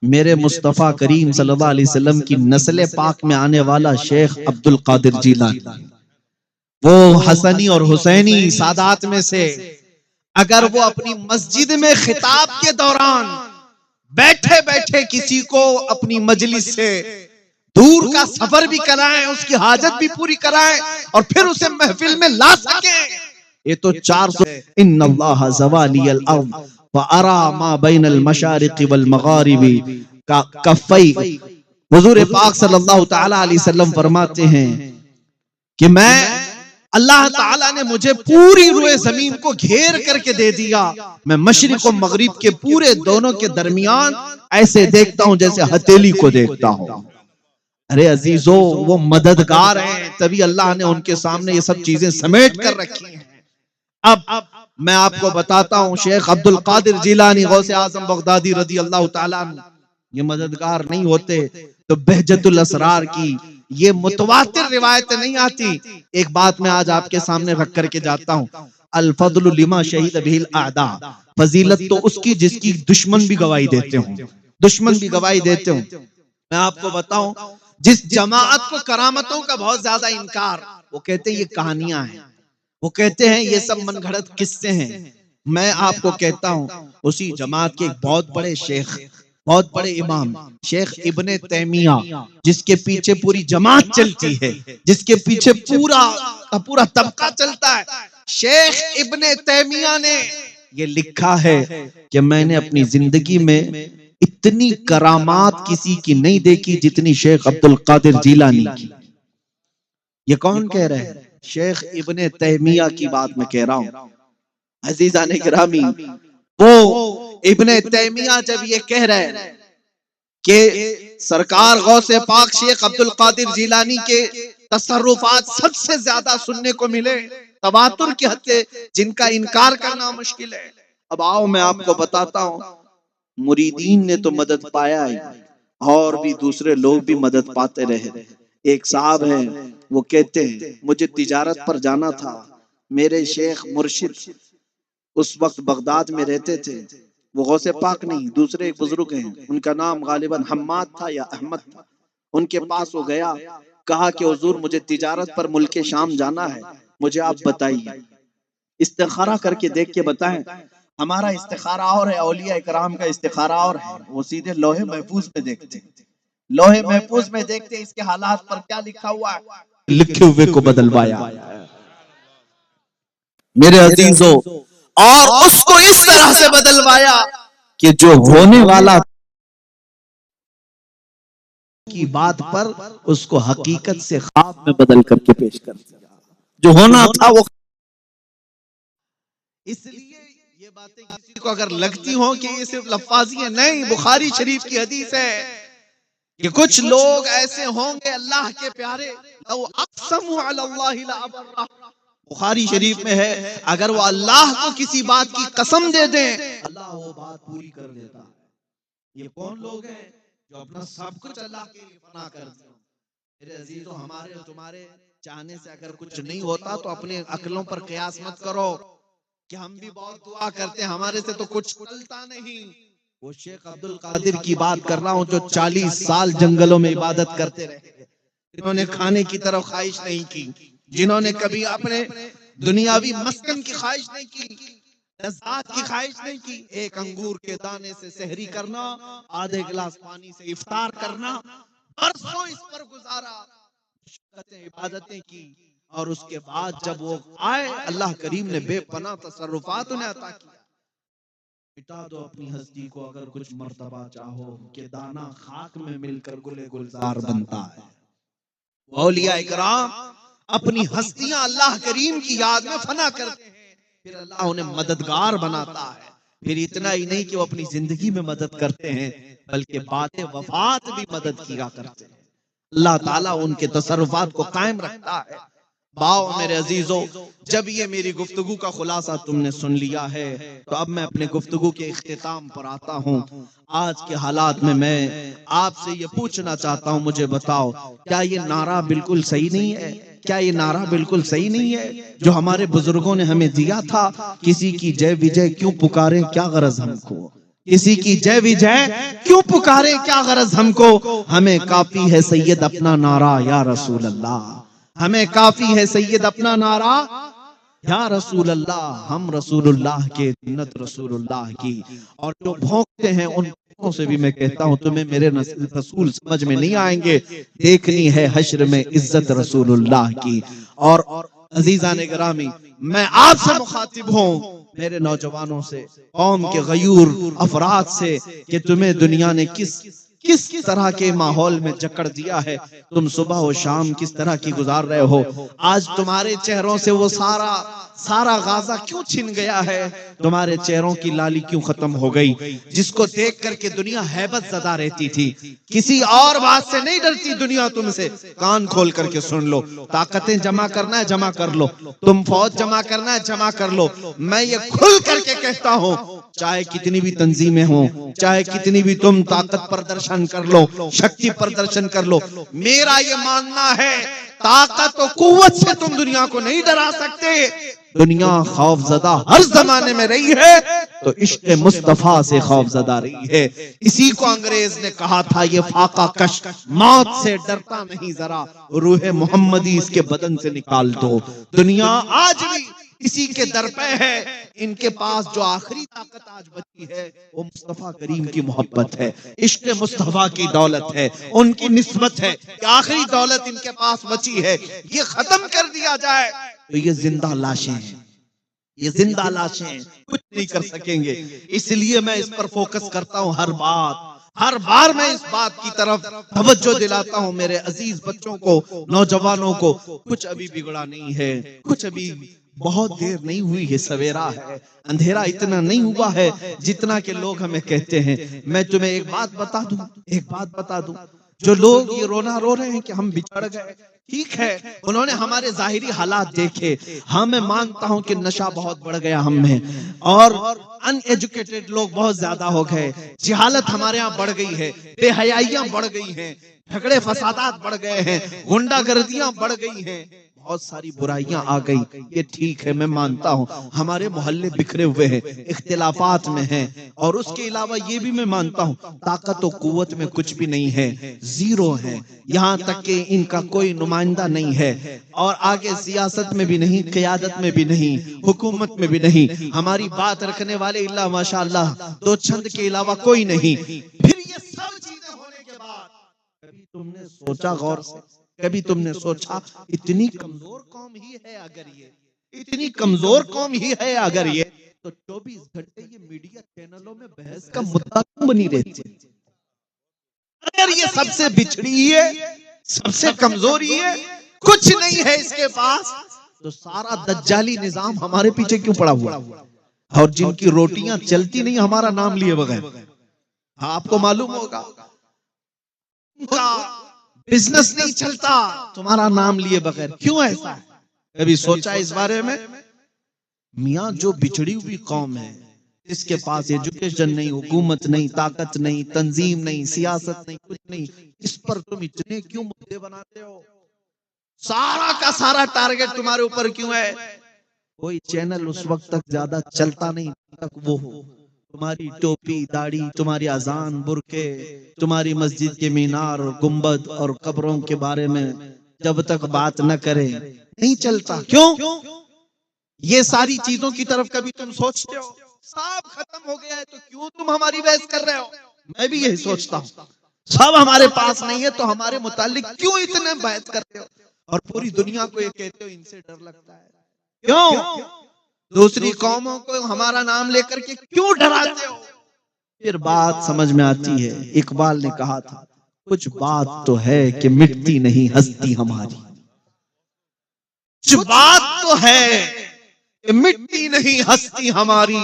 میرے مصطفیٰ کریم صلی اللہ علیہ وسلم کی نسل پاک میں آنے والا شیخ عبد القادر جیلانی، وہ حسنی اور حسینی سادات میں سے، اگر وہ اپنی مسجد میں خطاب کے دوران بیٹھے بیٹھے کسی کو اپنی مجلس سے دور کا سفر بھی کرائیں، اس کی حاجت بھی پوری کرائیں اور پھر اسے محفل میں لا سکیں، یہ تو 400 ان اللہ زوالی الارض وارا ما بین المشارق والمغارب کفی۔ حضور پاک صلی اللہ تعالی علیہ وسلم فرماتے ہیں کہ میں اللہ تعالیٰ نے مجھے پوری روئے زمین کو گھیر کر کے دے دیا، میں مشرق و مغرب کے پورے دونوں کے درمیان ایسے دیکھتا ہوں جیسے ہتھیلی کو دیکھتا ہوں۔ ارے عزیزو، وہ مددگار ہیں، تبھی اللہ نے ان کے سامنے یہ سب چیزیں سمیٹ کر رکھی ہیں۔ اب میں آپ کو بتاتا ہوں، شیخ عبد القادر جیلانی غوث اعظم بغدادی رضی اللہ تعالیٰ عنہ یہ مددگار نہیں ہوتے تو بہجت الاسرار کی یہ متواتر روایتیں نہیں آتی۔ ایک بات میں آج آپ کے سامنے رکھ کر کے جاتا ہوں، الفضل لما شہید بہ الاعداء، فضیلت تو اس کی جس کی دشمن بھی گواہی دیتے ہوں، دشمن بھی گواہی دیتے ہوں۔ میں آپ کو بتاؤں، جس جماعت کو کرامتوں کا بہت زیادہ انکار، وہ کہتے ہیں یہ کہانیاں ہیں، وہ کہتے ہیں یہ سب من گھڑت قصے ہیں، میں آپ کو کہتا ہوں اسی جماعت کے ایک بہت بڑے شیخ، بہت بڑے امام شیخ ابن تیمیہ، جس کے پیچھے پوری جماعت چلتی ہے، جس کے پیچھے پورا طبقہ چلتا ہے، شیخ ابن تیمیہ نے یہ لکھا ہے کہ میں نے اپنی زندگی میں اتنی کرامات کسی کی نہیں دیکھی جتنی شیخ عبد القادر جیلانی کی۔ یہ کون کہہ رہے ہیں؟ شیخ ابن تیمیہ کی بات میں کہہ رہا ہوں۔ عزیزان گرامی، وہ ابن تیمیہ جب یہ کہہ رہے ہیں کہ سرکار غوث پاک شیخ عبد القادر جیلانی کے تصرفات سب سے زیادہ سننے کو ملے، تواتر کی حد سے، جن کا انکار کرنا مشکل ہے۔ اب آؤ میں آپ کو بتاتا ہوں، مریدین نے تو مدد پایا ہی، اور بھی دوسرے لوگ بھی مدد پاتے رہے۔ ایک صاحب ہیں، وہ کہتے ہیں مجھے تجارت پر جانا تھا، میرے شیخ مرشد اس وقت بغداد میں رہتے تھے، وہ غوث پاک نہیں، دوسرے ایک بزرگ ہیں، ان کا نام غالباً حماد تھا یا احمد تھا۔ ان کے پاس وہ گیا، کہا کہ حضور مجھے تجارت پر ملک شام جانا ہے، مجھے آپ بتائیے، استخارہ کر کے دیکھ کے بتائیں۔ ہمارا استخارہ اور ہے، اولیاء اکرام کا استخارہ اور ہے، وہ سیدھے لوہے محفوظ میں دیکھتے، لوہے محفوظ میں دیکھتے اس کے حالات پر کیا لکھا ہوا ہے، لکھے ہوئے کو بدلوایا میرے عزیزوں، اور اس کو اس طرح سے بدلوایا کہ جو ہونے والا کی بات پر اس کو حقیقت سے خواب میں بدل کر کے پیش کر دیا، جو ہونا تھا وہ۔ اس لیے یہ باتیں کسی کو اگر لگتی ہوں کہ یہ صرف لفاظی ہے، نہیں، بخاری شریف کی حدیث ہے کہ کچھ لوگ ایسے ہوں گے اللہ کے پیارے، لو اقسموا علی اللہ لابرہ، بخاری شریف میں ہے اگر وہ اللہ کو کسی بات کی قسم دے دیں اللہ وہ بات پوری کر دیتا ہے۔ یہ کون لوگ ہیں جو اپنا سب کچھ اللہ کے لیے فنا کر دیا؟ میرے عزیزو، ہمارے اور تمہارے چاہنے سے اگر کچھ نہیں ہوتا تو اپنے عقلوں پر قیاس مت کرو کہ ہم بھی بہت دعا کرتے ہیں ہمارے سے تو کچھ چلتا نہیں۔ وہ شیخ عبد القادر کی بات کر رہا ہوں جو 40 سال جنگلوں میں عبادت کرتے رہے، جنہوں نے کھانے کی طرف خواہش نہیں کی، جنہوں نے کبھی اپنے دنیاوی مسکن کی خواہش نہیں کی، لذات کی خواہش نہیں کی، ایک انگور کے دانے سے سحری کرنا، آدھے گلاس پانی سے افطار کرنا، برسوں اس پر گزارا، مشقتیں عبادتیں کی، اور اس کے بعد جب وہ آئے اللہ کریم نے بے پناہ تصرفات انہیں عطا کیا۔ مٹا دو اپنی ہستی کو اگر کچھ مرتبہ چاہو، کہ دانا خاک میں مل کر گلے گلزار بنتا ہے۔ اولیاء اکرام اپنی ہستیاں اللہ کریم کی یاد میں فنا کرتے ہیں، پھر اللہ انہیں مددگار بناتا ہے۔ پھر اتنا ہی نہیں کہ وہ اپنی زندگی میں مدد کرتے ہیں، بلکہ بعد وفات بھی مدد کیا کرتے ہیں۔ اللہ تعالیٰ ان کے تصرفات کو قائم رکھتا ہے۔ باؤ میرے عزیزو، جب یہ میری گفتگو کا خلاصہ تم نے سن لیا ہے تو اب میں اپنے گفتگو کے اختتام پر آتا ہوں۔ آج کے حالات میں آپ سے یہ پوچھنا چاہتا ہوں، مجھے بتاؤ کیا یہ نعرہ بالکل صحیح نہیں ہے؟ کیا یہ نعرہ بالکل صحیح نہیں ہے جو ہمارے بزرگوں نے ہمیں دیا تھا؟ کسی کی جے وجے کیوں پکارے کیا غرض ہم کو، کسی کی جے وجے کیوں پکارے کیا غرض ہم کو، ہمیں کافی ہے سید اپنا نعرہ یا رسول اللہ، ہمیں کافی ہے سید اپنا نعرہ یا رسول اللہ، ہم رسول اللہ کے جنت رسول اللہ کی۔ اور جو بھونکتے ہیں ان بھونکوں سے بھی میں کہتا ہوں تمہیں میرے رسول سمجھ میں نہیں آئیں گے، دیکھنی ہے حشر میں عزت رسول اللہ کی۔ اور عزیزان گرامی، میں آپ سے مخاطب ہوں، میرے نوجوانوں سے، قوم کے غیور افراد سے، کہ تمہیں دنیا نے کس طرح کے ماحول میں جکڑ دیا ہے، تم صبح و شام کس طرح کی گزار رہے ہو، آج تمہارے چہروں سے وہ سارا غازہ کیوں چھن گیا ہے، تمہارے چہروں کی لالی کیوں ختم ہو گئی، جس کو دیکھ کر کے دنیا ہیبت زدہ رہتی تھی، کسی اور بات سے نہیں ڈرتی دنیا تم سے۔ کان کھول کر کے سن لو، طاقتیں جمع کرنا ہے جمع کر لو، تم فوج جمع کرنا ہے جمع کر لو، میں یہ کھل کر کے کہتا ہوں، چاہے کتنی بھی تنظیمیں ہوں، چاہے کتنی بھی تم طاقت پردرشن کر لو، شکتی پردرشن کر لو، میرا یہ ماننا ہے طاقت و قوت سے تم دنیا کو نہیں ڈرا سکتے۔ دنیا خوف زدہ ہر زمانے میں رہی ہے تو عشق مصطفیٰ سے خوف زدہ رہی ہے۔ اسی کو انگریز نے کہا تھا، یہ فاقہ کش موت سے ڈرتا نہیں ذرا، روح محمدی اس کے بدن سے نکال دو۔ دنیا آج بھی اسی کے در پہ ہے، ان کے پاس جو آخری طاقت آج بچی ہے وہ مصطفیٰ کریم کی محبت ہے، عشق مصطفیٰ کی دولت ہے، ان کی نسبت ہے، کہ آخری دولت ان کے پاس بچی ہے، یہ ختم کر دیا جائے تو یہ زندہ لاشیں ہیں، یہ زندہ لاشیں کچھ نہیں کر سکیں گے۔ اس لیے میں اس پر فوکس کرتا ہوں، ہر بار میں اس بات کی طرف توجہ دلاتا ہوں میرے عزیز بچوں کو، نوجوانوں کو، کچھ ابھی بگڑا نہیں ہے، کچھ ابھی بہت دیر نہیں ہوئی ہے، سویرا ہے، اندھیرا اتنا نہیں ہوا ہے جتنا کہ لوگ ہمیں کہتے ہیں۔ میں تمہیں ایک بات بتا دوں، جو لوگ یہ رونا رو رہے ہیں کہ ہم بچڑ گئے، ٹھیک ہے، انہوں نے ہمارے ظاہری حالات دیکھے، ہاں میں مانتا ہوں کہ نشہ بہت بڑھ گیا ہم میں، اور ان ایجوکیٹڈ لوگ بہت زیادہ ہو گئے، جہالت ہمارے ہاں بڑھ گئی ہے، بے حیائیاں بڑھ گئی ہیں، جھگڑے فسادات بڑھ گئے ہیں، غنڈہ گردیاں بڑھ گئی ہیں، بہت ساری برائیاں آ گئی، یہ ٹھیک ہے، میں مانتا ہوں ہمارے محلے بکھرے ہوئے ہیں، اختلافات میں ہیں، اور اس کے علاوہ یہ بھی میں مانتا ہوں طاقت و قوت میں کچھ بھی نہیں ہے، زیرو ہے، یہاں تک کہ ان کا کوئی نمائندہ نہیں ہے، اور آگے سیاست میں بھی نہیں، قیادت میں بھی نہیں، حکومت میں بھی نہیں، ہماری بات رکھنے والے اللہ ماشاءاللہ دو چند کے علاوہ کوئی نہیں۔ پھر یہ سب چیزیں ہونے کے بعد کبھی تم نے سوچا غور سے، کبھی تم نے سوچا اتنی کمزور قوم ہی ہے اگر اتنی کمزور قوم ہی ہے اگر یہ تو 24 گھنٹے یہ میڈیا چینلوں میں بحث کا مدعا کیوں بنی رہتی ہے؟ اگر یہ سب سے بچڑی ہے، سب سے کمزوری ہے، کچھ نہیں ہے اس کے پاس، تو سارا دجالی نظام ہمارے پیچھے کیوں پڑا ہوا؟ اور جن کی روٹیاں چلتی نہیں ہمارا نام لیے بغیر، آپ کو معلوم ہوگا بزنس نہیں چلتا تمہارا نام لیے بغیر، کیوں ایسا ہے؟ کبھی سوچا اس بارے میں؟ میاں جو بچڑی ہوئی قوم ہے، اس کے پاس ایجوکیشن نہیں، حکومت نہیں، طاقت نہیں، تنظیم نہیں، سیاست نہیں، کچھ نہیں، اس پر تم اتنے کیوں مدعے بناتے ہو؟ سارا کا سارا ٹارگٹ تمہارے اوپر کیوں ہے؟ کوئی چینل اس وقت تک زیادہ چلتا نہیں تک وہ ہو، تمہاری ٹوپی داڑھی، تمہاری اذان برقعے، تمہاری مسجد کے مینار اور گنبد اور قبروں کے بارے میں جب تک بات نہ کرے نہیں چلتا۔ کیوں؟ یہ ساری چیزوں کی طرف کبھی تم سوچتے ہو؟ سب ختم ہو گیا ہے تو کیوں تم ہماری بحث کر رہے ہو؟ میں بھی یہی سوچتا ہوں، سب ہمارے پاس نہیں ہے تو ہمارے متعلق کیوں اتنے بحث کرتے ہو؟ اور پوری دنیا کو یہ کہتے ہو ان سے ڈر لگتا ہے، کیوں؟ دوسری قوموں کو ہمارا نام لے کر کے کیوں ڈراتے ہو؟ پھر بات سمجھ میں آتی ہے۔ اقبال نے کہا تھا، کچھ بات تو ہے کہ مٹتی نہیں ہستی ہماری، کچھ بات تو ہے کہ مٹتی نہیں ہستی ہماری،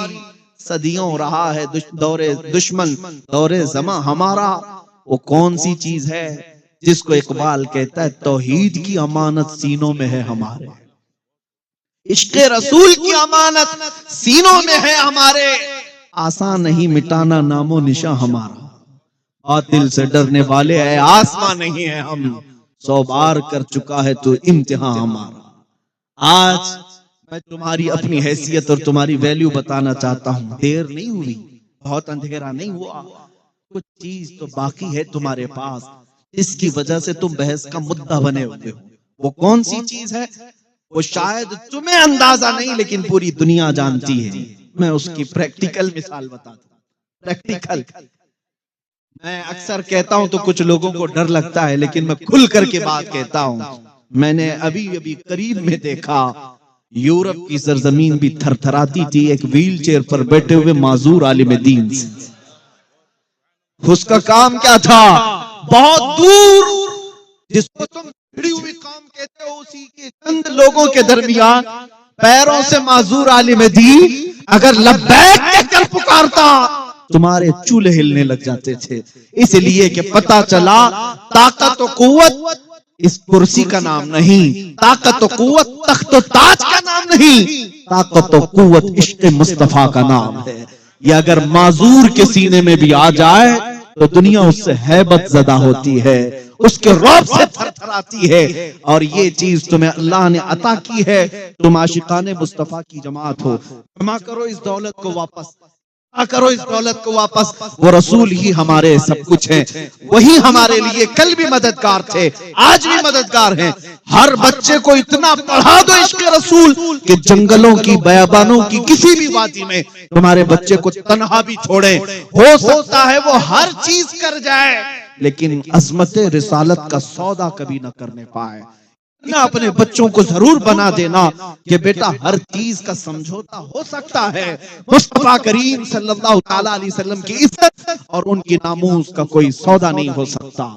صدیوں رہا ہے دور دشمن دور زماں ہمارا، وہ کون سی چیز ہے جس کو اقبال کہتا ہے توحید کی امانت سینوں میں ہے ہمارے، عشق رسول کی امانت سینوں میں ہے ہمارے، آسان نہیں مٹانا نام و نشاں ہمارا، باطل سے ڈرنے والے ہے آسمان نہیں ہے ہم، 100 بار کر چکا ہے تو امتحان ہمارا۔ آج میں تمہاری اپنی حیثیت اور تمہاری ویلیو بتانا چاہتا ہوں، دیر نہیں ہوئی، بہت اندھیرا نہیں ہوا، کچھ چیز تو باقی ہے تمہارے پاس اس کی وجہ سے تم بحث کا مدعا بنے ہوتے ہو۔ وہ کون سی چیز ہے؟ وہ شاید تمہیں اندازہ نہیں لیکن پوری دنیا جانتی ہے۔ میں اس کی پریکٹیکل مثال بتاتا ہوں۔ پریکٹیکل میں اکثر کہتا ہوں تو کچھ لوگوں کو ڈر لگتا ہے، لیکن میں کھل کر کے بات کہتا ہوں۔ میں نے ابھی قریب میں دیکھا، یورپ کی سرزمین بھی تھر تھراتی تھی ایک ویل چیئر پر بیٹھے ہوئے معذور عالم دین سے۔ اس کا کام کیا تھا؟ بہت دور جس کو تم بھیڑی ہوئی قوم کہتے ہو اسی کے چند لوگوں کے درمیان پیروں سے معذور عالم دین اگر لبیک کہہ کر پکارتا تمہارے چولہے ہلنے لگ جاتے تھے، اس لیے کہ پتا چلا طاقت و قوت اس کرسی کا نام نہیں، طاقت و قوت تخت و تاج کا نام نہیں، طاقت و قوت عشق مصطفیٰ کا نام ہے۔ یہ اگر معذور کے سینے میں بھی آ جائے تو دنیا اس سے ہیبت زدہ ہوتی ہے، اس کے رعب سے تھر تھراتی ہے، اور یہ چیز تمہیں اللہ نے عطا کی ہے۔ تم عاشقان مصطفیٰ کی جماعت ہو، جمع کرو اس دولت کو واپس، کرو اس دولت کو واپس۔ وہ رسول ہی ہمارے سب کچھ ہیں، وہی ہمارے لیے کل بھی مددگار تھے، آج بھی مددگار ہیں۔ ہر بچے کو اتنا پڑھا دو عشق رسول کہ جنگلوں کی بیابانوں کی کسی بھی وادی میں تمہارے بچے کو تنہا بھی چھوڑیں، ہو سکتا ہے وہ ہر چیز کر جائے لیکن عظمت رسالت کا سودا کبھی نہ کرنے پائے۔ نہ اپنے بچوں کو ضرور بنا دینا کہ بیٹا ہر چیز کا سمجھوتا ہو سکتا ہے، مصطفیٰ کریم صلی اللہ تعالی علیہ وسلم کی عزت اور ان کی ناموس کا کوئی سودا نہیں ہو سکتا۔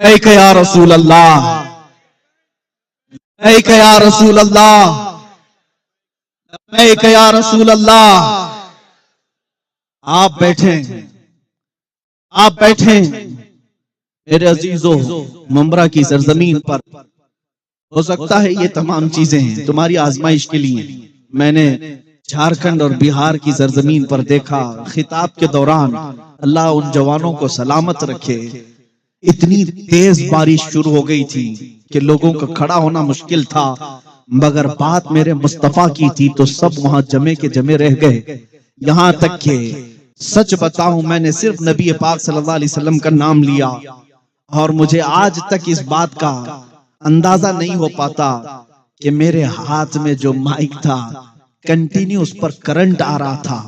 لبیک یا رسول اللہ، لبیک یا رسول اللہ، لبیک یا رسول اللہ۔ آپ بیٹھیں، آپ بیٹھیں میرے عزیزو، ممبرا کی سرزمین پر۔ ہو سکتا ہے یہ تمام چیزیں ہیں تمہاری آزمائش کے لیے۔ میں نے جھارکھنڈ اور بہار کی سرزمین پر دیکھا، خطاب کے دوران اللہ ان جوانوں کو سلامت رکھے، اتنی تیز بارش شروع ہو گئی تھی کہ لوگوں کا کھڑا ہونا مشکل تھا، مگر بات میرے مصطفیٰ کی تھی تو سب وہاں جمے کے جمے رہ گئے۔ یہاں تک کہ سچ بتاؤں میں نے صرف نبی پاک صلی اللہ علیہ وسلم کا نام لیا اور مجھے آج تک اس بات کا اندازہ نہیں ہو پاتا کہ میرے ہاتھ میں جو مائک تھا کنٹینیو اس پر کرنٹ آ رہا تھا،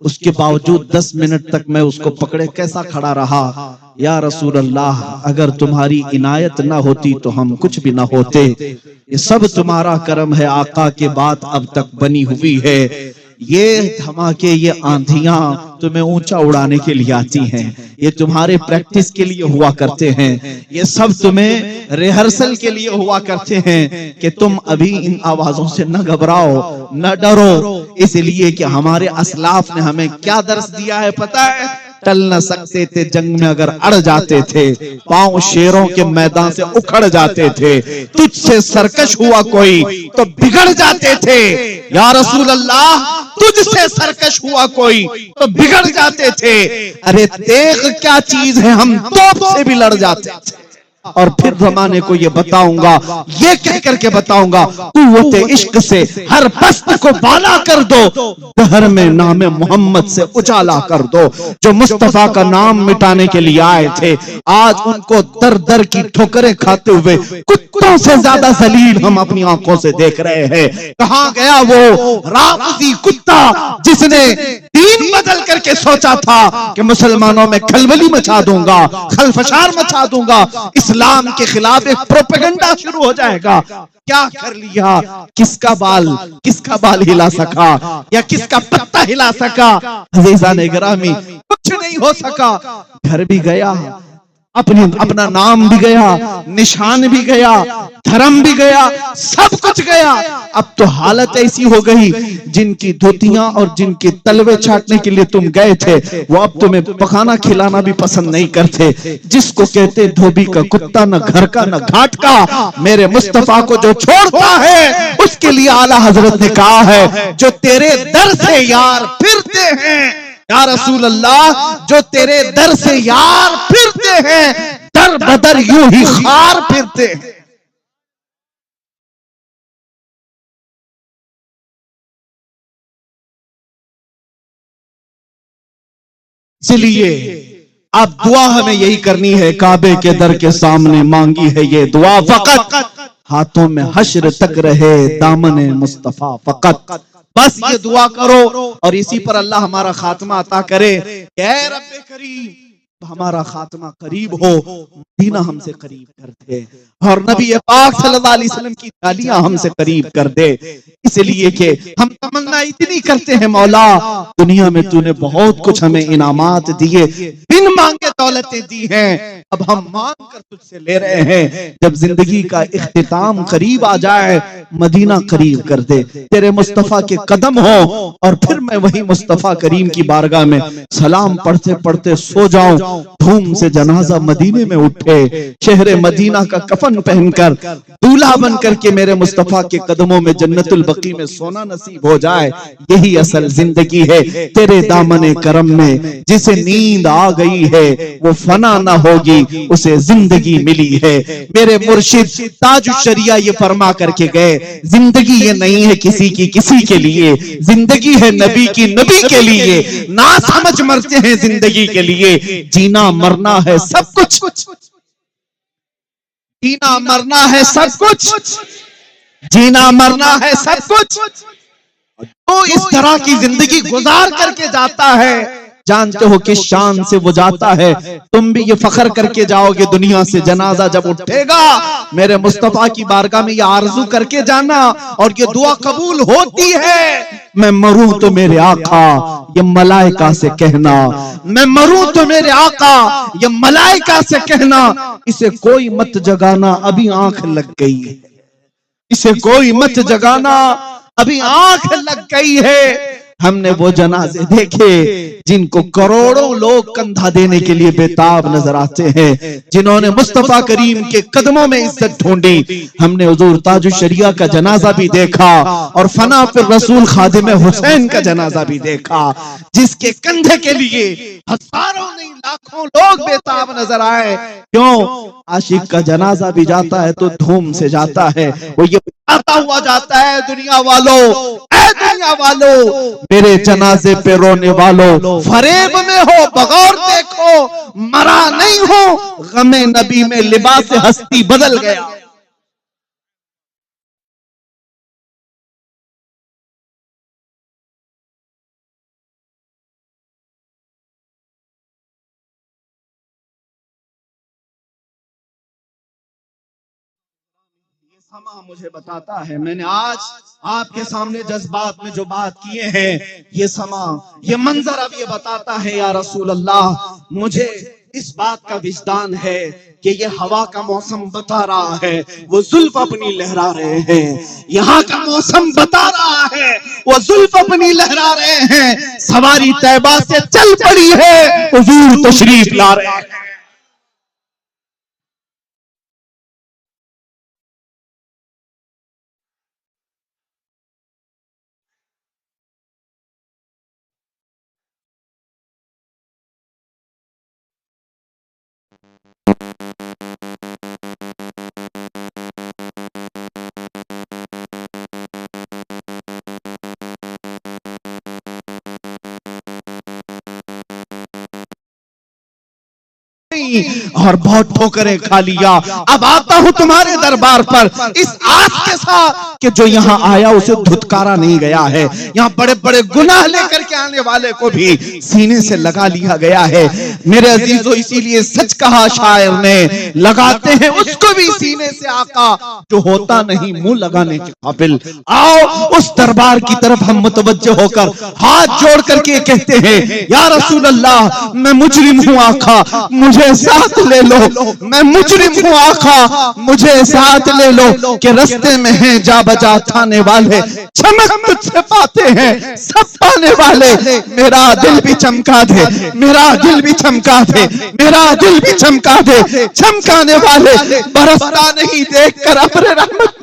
اس کے باوجود 10 منٹ تک میں اس کو پکڑے کیسا کھڑا رہا۔ یا رسول اللہ، اگر تمہاری عنایت نہ ہوتی تو ہم کچھ بھی نہ ہوتے، یہ سب تمہارا کرم ہے آقا، کے بات اب تک بنی ہوئی ہے۔ یہ دھماکے، یہ آندھیاں تمہیں اونچا اڑانے کے لیے آتی ہیں، یہ تمہارے پریکٹس کے لیے ہوا کرتے ہیں، یہ سب تمہیں ریہرسل کے لیے ہوا کرتے ہیں کہ تم ابھی ان آوازوں سے نہ گھبراؤ، نہ ڈرو، اس لیے کہ ہمارے اسلاف نے ہمیں کیا درس دیا ہے پتہ ہے؟ ٹل نہ سکتے تھے جنگ میں اگر اڑ جاتے تھے، پاؤں شیروں کے میدان سے اکھڑ جاتے تھے، تجھ سے سرکش ہوا کوئی تو بگڑ جاتے تھے۔ یا رسول اللہ، تجھ سے سرکش ہوا کوئی تو بگڑ جاتے تھے۔ ارے دیکھ کیا چیز ہے، ہم توپ سے بھی لڑ جاتے تھے۔ اور پھر زمانے کو یہ بتاؤں گا، یہ کہہ کر کے بتاؤں گا، قوت عشق سے ہر پست کو بالا کر دو، دہر میں نام محمد سے اجالا کر دو۔ جو مصطفیٰ کا نام مٹانے کے لیے آئے تھے، آج ان کو در در کی ٹھوکریں کھاتے ہوئے کتوں سے زیادہ ذلیل ہم اپنی آنکھوں سے دیکھ رہے ہیں۔ کہاں گیا وہ رافضی کتا جس نے دین بدل کر کے سوچا تھا کہ مسلمانوں میں کھلبلی مچا دوں گا، خلفشار مچا دوں گا، اسلام کے خلاف ایک پروپیگنڈا شروع ہو جائے گا۔ کیا کر لیا؟ کس کا بال ہلا سکا یا کس کا پتہ ہلا سکا؟ عزیزان گرامی، کچھ نہیں ہو سکا۔ گھر بھی گیا، اپنا نام بھی گیا، نشان بھی گیا، دھرم بھی گیا، سب کچھ گیا۔ اب تو حالت ایسی ہو گئی، جن کی دھوتیاں اور جن کی تلوے چھاٹنے کے لیے تم گئے تھے، وہ اب تمہیں پکانا کھلانا بھی پسند نہیں کرتے۔ جس کو کہتے دھوبی کا کتا، نہ گھر کا نہ گھاٹ کا، میرے مصطفیٰ کو جو چھوڑتا ہے اس کے لیے اعلیٰ حضرت نے کہا ہے، جو تیرے در سے یار پھرتے ہیں یا رسول اللہ، جو تیرے در سے یار پھرتے ہیں، در بدر یوں ہی خار پھرتے ہیں۔ اس لیے اب دعا ہمیں یہی کرنی ہے، کعبے کے در کے سامنے مانگی ہے یہ دعا فقط، ہاتھوں میں حشر تک رہے دامن مصطفیٰ فقط۔ بس یہ دعا کرو اور اسی پر اللہ ہمارا خاتمہ عطا کرے کہ اے رب کریم ہمارا خاتمہ قریب ہو، مدینہ ہم سے قریب کر دے اور نبی پاک صلی اللہ علیہ وسلم کی گالیاں ہم سے قریب کر دے۔ اس لیے کہ ہم تمنا اتنی کرتے ہیں، مولا دنیا میں تو نے بہت کچھ ہمیں انعامات دیے، بن مانگے دولتیں دی ہیں، اب ہم مانگ کر تجھ سے لے رہے ہیں۔ جب زندگی کا اختتام قریب آ جائے، مدینہ قریب کر دے، تیرے مصطفیٰ کے قدم ہو اور پھر میں وہی مصطفیٰ کریم کی بارگاہ میں سلام پڑھتے پڑھتے سو جاؤں۔ دھوم سے جنازہ مدینے میں اٹھے، شہر مدینہ کا کفن پہن کر دولہا بن کر کے میرے مصطفیٰ کے قدموں میں جنت البقیع میں سونا نصیب ہو جائے۔ یہی اصل زندگی ہے۔ تیرے دامن کرم میں جسے نیند آ گئی ہے وہ فنا نہ ہوگی، اسے زندگی ملی ہے۔ میرے مرشد تاج الشریعہ یہ فرما کر کے گئے، زندگی یہ نہیں ہے کسی کے لیے، زندگی ہے نبی کی نبی کے لیے، نہ سمجھ مرتے ہیں زندگی کے لیے، جینا مرنا ہے سب کچھ، جینا مرنا ہے سب کچھ، جینا مرنا ہے سب کچھ۔ تو اس طرح کی زندگی گزار کر کے جاتا ہے، جانتے ہو کس شان سے وہ جاتا ہے۔ تم بھی یہ فخر کر کے جاؤ گے دنیا سے، جنازہ جب اٹھے گا میرے مصطفیٰ کی بارگاہ میں یہ آرزو کر کے جانا، اور یہ دعا قبول ہوتی ہے، میں مروں تو میرے آقا یہ ملائکہ سے کہنا، میں مروں تو میرے آقا یہ ملائکہ سے کہنا، اسے کوئی مت جگانا ابھی آنکھ لگ گئی ہے، اسے کوئی مت جگانا ابھی آنکھ لگ گئی ہے۔ ہم نے وہ جنازے دیکھے جن کو کروڑوں لوگ کندھا دینے کے لیے بےتاب نظر آتے ہیں، جنہوں نے مصطفیٰ کریم کے قدموں میں عزت ڈھونڈی۔ ہم نے حضور تاج الشریعہ کا جنازہ بھی دیکھا اور فنا پر رسول خادم حسین کا جنازہ بھی دیکھا، جس کے کندھے کے لیے ہزاروں نہیں لاکھوں لوگ بےتاب نظر آئے۔ کیوں؟ عاشق کا جنازہ بھی جاتا ہے تو دھوم سے جاتا ہے، وہ یہ آتا ہوا جاتا ہے، دنیا والوں، اے دنیا والوں، میرے جنازے پہ رونے والوں، فریب میں ہو بغور دیکھو، مرا نہیں ہو، غم نبی میں لباس ہستی بدل گیا۔ یہ سما مجھے بتاتا ہے، میں نے آج آپ کے سامنے جذبات میں جو بات کیے ہیں، یہ سما، یہ منظر اب یہ بتاتا ہے یا رسول اللہ، مجھے اس بات کا وجدان ہے کہ یہ ہوا کا موسم بتا رہا ہے، وہ زلف اپنی لہرا رہے ہیں، یہاں کا موسم بتا رہا ہے وہ زلف اپنی لہرا رہے ہیں، سواری طیبہ سے چل پڑی ہے، حضور تشریف لا رہے ہیں۔ نہیں اور بہت ٹھوکریں کھا لیا. اب آتا ہوں تمہارے دربار پر اس آس کے ساتھ کہ جو یہاں آیا اسے دھتکارا نہیں گیا ہے. یہاں بڑے بڑے گناہ لے کر کے آنے والے کو بھی سینے سے لگا لیا گیا ہے. میرے عزیزو اسی لیے سچ کہا شاعر نے, لگاتے ہیں اس کو بھی سینے سے آقا جو ہوتا نہیں منہ لگانے کے قابل. آؤ اس دربار کی طرف ہم متوجہ ہو کر ہاتھ جوڑ کر کے کہتے ہیں یا رسول اللہ میں مجرم ہوں آقا مجھے ساتھ لے لو, میں مجرم ہوں آقا مجھے ساتھ لے لو کہ رستے میں ہیں جا بجا تھانے والے, چمک تجھ سے پاتے ہیں سب پانے والے. میرا دل بھی چمکا دے, میرا دل بھی چمکا دے, میرا دل بھی چمکا دے. چمکانے والے برستا نہیں دیکھ کر ابر رحمت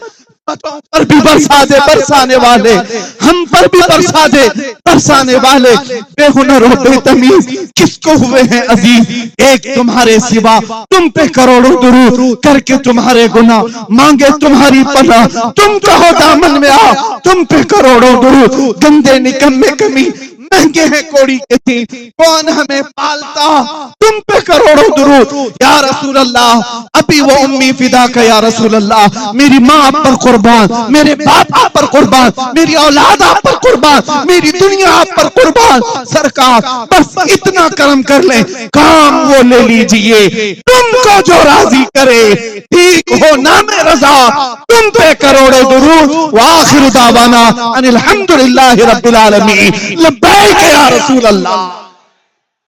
پر بھی برسا دے, برسانے والے ہم پر بھی برسا دے, برسانے والے. بے ہنر و بے تمیز کس کو ہوئے ہیں عزیز, ایک تمہارے سوا تم پہ کروڑوں درود کر کے تمہارے گناہ مانگے تمہاری پناہ. تم کہو دامن میں آ تم پہ کروڑوں درود, گندے نکمے کمی مہنگے ہیں کوڑی کے تین, کون ہمیں پالتا تم پہ کروڑوں درود. یا رسول اللہ ابھی وہ امی فدا کا یا رسول اللہ, میری ماں آپ پر قربان, میرے باپ آپ پر قربان, میری اولاد آپ پر قربان, میری دنیا آپ پر قربان. سرکار بس اتنا کرم کر لیں کام وہ لے لیجئے تم کو جو راضی کرے, ٹھیک ہو نام رضا تم پہ کروڑوں درود. وآخر دعوانا ان الحمدللہ رب العالمین. لبیک یا رسول اللہ.